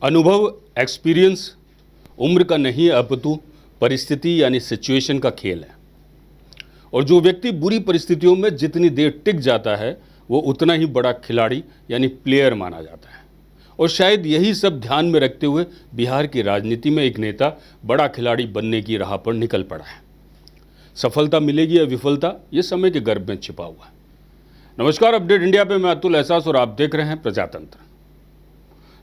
अनुभव, एक्सपीरियंस उम्र का नहीं अपितु परिस्थिति यानी सिचुएशन का खेल है। और जो व्यक्ति बुरी परिस्थितियों में जितनी देर टिक जाता है वो उतना ही बड़ा खिलाड़ी यानी प्लेयर माना जाता है। और शायद यही सब ध्यान में रखते हुए बिहार की राजनीति में एक नेता बड़ा खिलाड़ी बनने की राह पर निकल पड़ा है। सफलता मिलेगी या विफलता, ये समय के गर्भ में छिपा हुआ है। नमस्कार, अपडेट इंडिया पे मैं अतुल एहसास और आप देख रहे हैं प्रजातंत्र।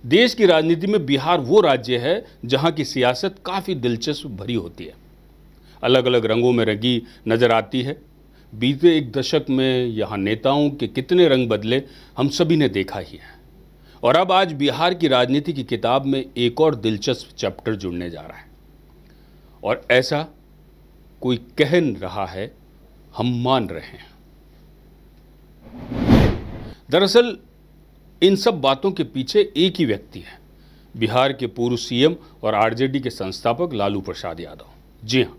देश की राजनीति में बिहार वो राज्य है जहां की सियासत काफ़ी दिलचस्प भरी होती है, अलग अलग रंगों में रंगी नजर आती है। बीते एक दशक में यहाँ नेताओं के कितने रंग बदले हम सभी ने देखा ही है। और अब आज बिहार की राजनीति की किताब में एक और दिलचस्प चैप्टर जुड़ने जा रहा है। और ऐसा कोई कह रहा है, हम मान रहे हैं। दरअसल इन सब बातों के पीछे एक ही व्यक्ति है, बिहार के पूर्व सीएम और आरजेडी के संस्थापक लालू प्रसाद यादव। जी हाँ,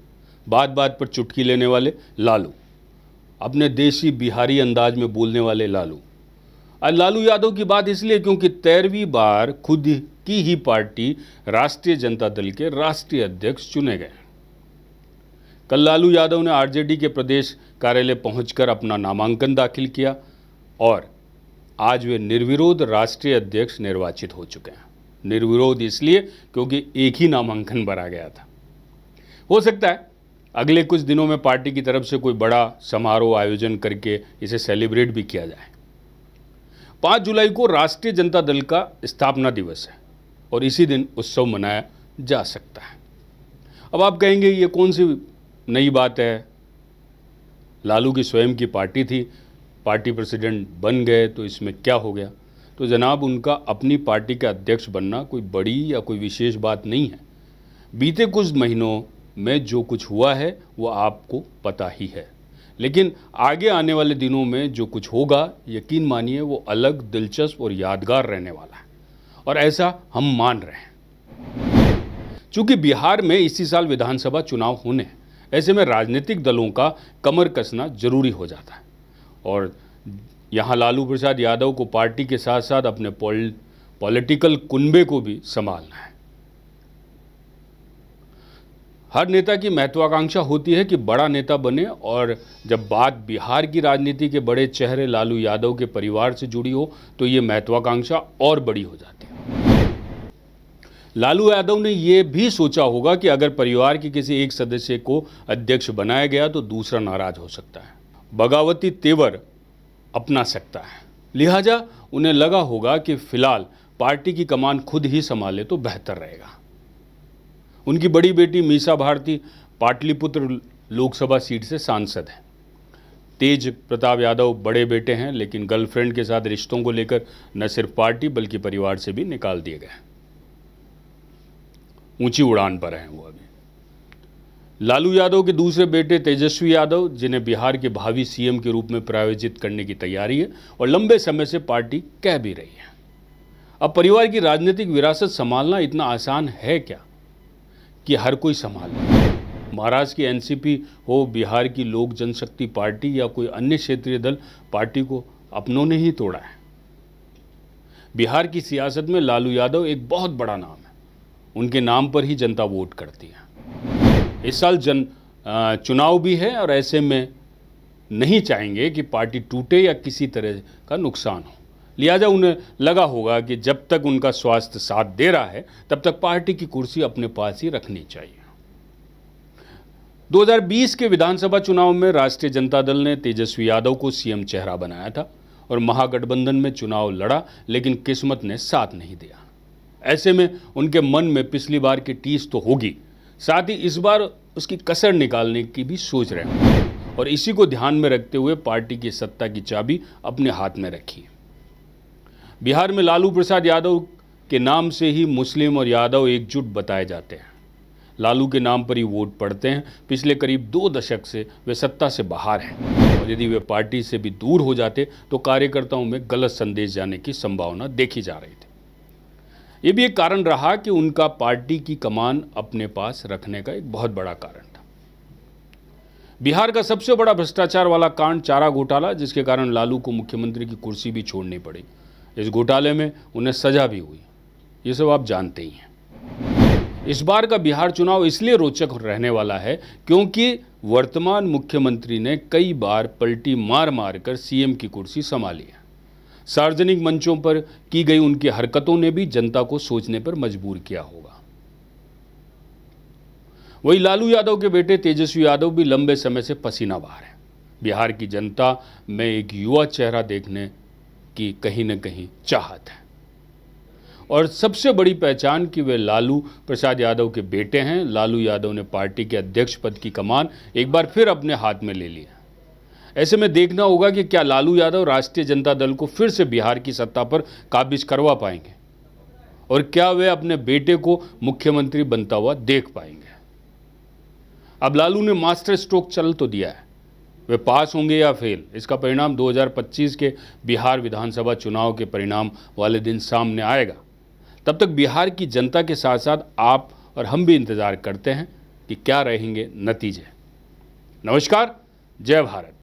बात बात पर चुटकी लेने वाले लालू, अपने देसी बिहारी अंदाज में बोलने वाले लालू। आज लालू यादव की बात इसलिए क्योंकि 13वीं बार खुद की ही पार्टी राष्ट्रीय जनता दल के राष्ट्रीय अध्यक्ष चुने गए। कल लालू यादव ने आरजेडी के प्रदेश कार्यालय पहुंचकर अपना नामांकन दाखिल किया और आज वे निर्विरोध राष्ट्रीय अध्यक्ष निर्वाचित हो चुके हैं। निर्विरोध इसलिए क्योंकि एक ही नामांकन भरा गया था। हो सकता है अगले कुछ दिनों में पार्टी की तरफ से कोई बड़ा समारोह आयोजन करके इसे सेलिब्रेट भी किया जाए। 5 जुलाई को राष्ट्रीय जनता दल का स्थापना दिवस है और इसी दिन उत्सव मनाया जा सकता है। अब आप कहेंगे ये कौन सी नई बात है, लालू की स्वयं की पार्टी थी, पार्टी प्रेसिडेंट बन गए तो इसमें क्या हो गया। तो जनाब, उनका अपनी पार्टी का अध्यक्ष बनना कोई बड़ी या कोई विशेष बात नहीं है। बीते कुछ महीनों में जो कुछ हुआ है वो आपको पता ही है, लेकिन आगे आने वाले दिनों में जो कुछ होगा यकीन मानिए वो अलग, दिलचस्प और यादगार रहने वाला है। और ऐसा हम मान रहे हैं। चूंकि बिहार में इसी साल विधानसभा चुनाव होने हैं, ऐसे में राजनीतिक दलों का कमर कसना जरूरी हो जाता है। और यहाँ लालू प्रसाद यादव को पार्टी के साथ साथ अपने पॉलिटिकल कुनबे को भी संभालना है। हर नेता की महत्वाकांक्षा होती है कि बड़ा नेता बने, और जब बात बिहार की राजनीति के बड़े चेहरे लालू यादव के परिवार से जुड़ी हो तो ये महत्वाकांक्षा और बड़ी हो जाती है। लालू यादव ने यह भी सोचा होगा कि अगर परिवार के किसी एक सदस्य को अध्यक्ष बनाया गया तो दूसरा नाराज हो सकता है, बगावती तेवर अपना सकता है। लिहाजा उन्हें लगा होगा कि फिलहाल पार्टी की कमान खुद ही संभाले तो बेहतर रहेगा। उनकी बड़ी बेटी मीसा भारती पाटलिपुत्र लोकसभा सीट से सांसद हैं। तेज प्रताप यादव बड़े बेटे हैं, लेकिन गर्लफ्रेंड के साथ रिश्तों को लेकर न सिर्फ पार्टी बल्कि परिवार से भी निकाल दिए गए। ऊंची उड़ान पर हैं वो अभी। लालू यादव के दूसरे बेटे तेजस्वी यादव, जिन्हें बिहार के भावी सीएम के रूप में प्रायोजित करने की तैयारी है और लंबे समय से पार्टी कह भी रही है। अब परिवार की राजनीतिक विरासत संभालना इतना आसान है क्या कि हर कोई संभाल ले। महाराष्ट्र की एनसीपी हो, बिहार की लोक जनशक्ति पार्टी या कोई अन्य क्षेत्रीय दल, पार्टी को अपनों ने ही तोड़ा है। बिहार की सियासत में लालू यादव एक बहुत बड़ा नाम है। उनके नाम पर ही जनता वोट करती है। इस साल चुनाव भी है और ऐसे में नहीं चाहेंगे कि पार्टी टूटे या किसी तरह का नुकसान हो। लिहाजा उन्हें लगा होगा कि जब तक उनका स्वास्थ्य साथ दे रहा है तब तक पार्टी की कुर्सी अपने पास ही रखनी चाहिए। 2020 के विधानसभा चुनाव में राष्ट्रीय जनता दल ने तेजस्वी यादव को सीएम चेहरा बनाया था और महागठबंधन में चुनाव लड़ा, लेकिन किस्मत ने साथ नहीं दिया। ऐसे में उनके मन में पिछली बार की टीस तो होगी, साथ ही इस बार उसकी कसर निकालने की भी सोच रहे हैं और इसी को ध्यान में रखते हुए पार्टी की सत्ता की चाबी अपने हाथ में रखी। बिहार में लालू प्रसाद यादव के नाम से ही मुस्लिम और यादव एकजुट बताए जाते हैं। लालू के नाम पर ही वोट पड़ते हैं। पिछले करीब 2 दशक से वे सत्ता से बाहर हैं और यदि वे पार्टी से भी दूर हो जाते तो कार्यकर्ताओं में गलत संदेश जाने की संभावना देखी जा रही थी। ये भी एक कारण रहा कि उनका पार्टी की कमान अपने पास रखने का एक बहुत बड़ा कारण था। बिहार का सबसे बड़ा भ्रष्टाचार वाला कांड चारा घोटाला, जिसके कारण लालू को मुख्यमंत्री की कुर्सी भी छोड़नी पड़ी। इस घोटाले में उन्हें सजा भी हुई। ये सब आप जानते ही हैं। इस बार का बिहार चुनाव इसलिए रोचक रहने वाला है क्योंकि वर्तमान मुख्यमंत्री ने कई बार पलटी मार मार कर सीएम की कुर्सी संभाली है। सार्वजनिक मंचों पर की गई उनकी हरकतों ने भी जनता को सोचने पर मजबूर किया होगा। वही लालू यादव के बेटे तेजस्वी यादव भी लंबे समय से पसीना बहा रहे हैं। बिहार की जनता में एक युवा चेहरा देखने की कहीं न कहीं चाहत है और सबसे बड़ी पहचान कि वे लालू प्रसाद यादव के बेटे हैं। लालू यादव ने पार्टी के अध्यक्ष पद की कमान एक बार फिर अपने हाथ में ले लिया। ऐसे में देखना होगा कि क्या लालू यादव राष्ट्रीय जनता दल को फिर से बिहार की सत्ता पर काबिज करवा पाएंगे और क्या वे अपने बेटे को मुख्यमंत्री बनता हुआ देख पाएंगे। अब लालू ने मास्टर स्ट्रोक चल तो दिया है, वे पास होंगे या फेल, इसका परिणाम 2025 के बिहार विधानसभा चुनाव के परिणाम वाले दिन सामने आएगा। तब तक बिहार की जनता के साथ साथ आप और हम भी इंतजार करते हैं कि क्या रहेंगे नतीजे। नमस्कार, जय भारत।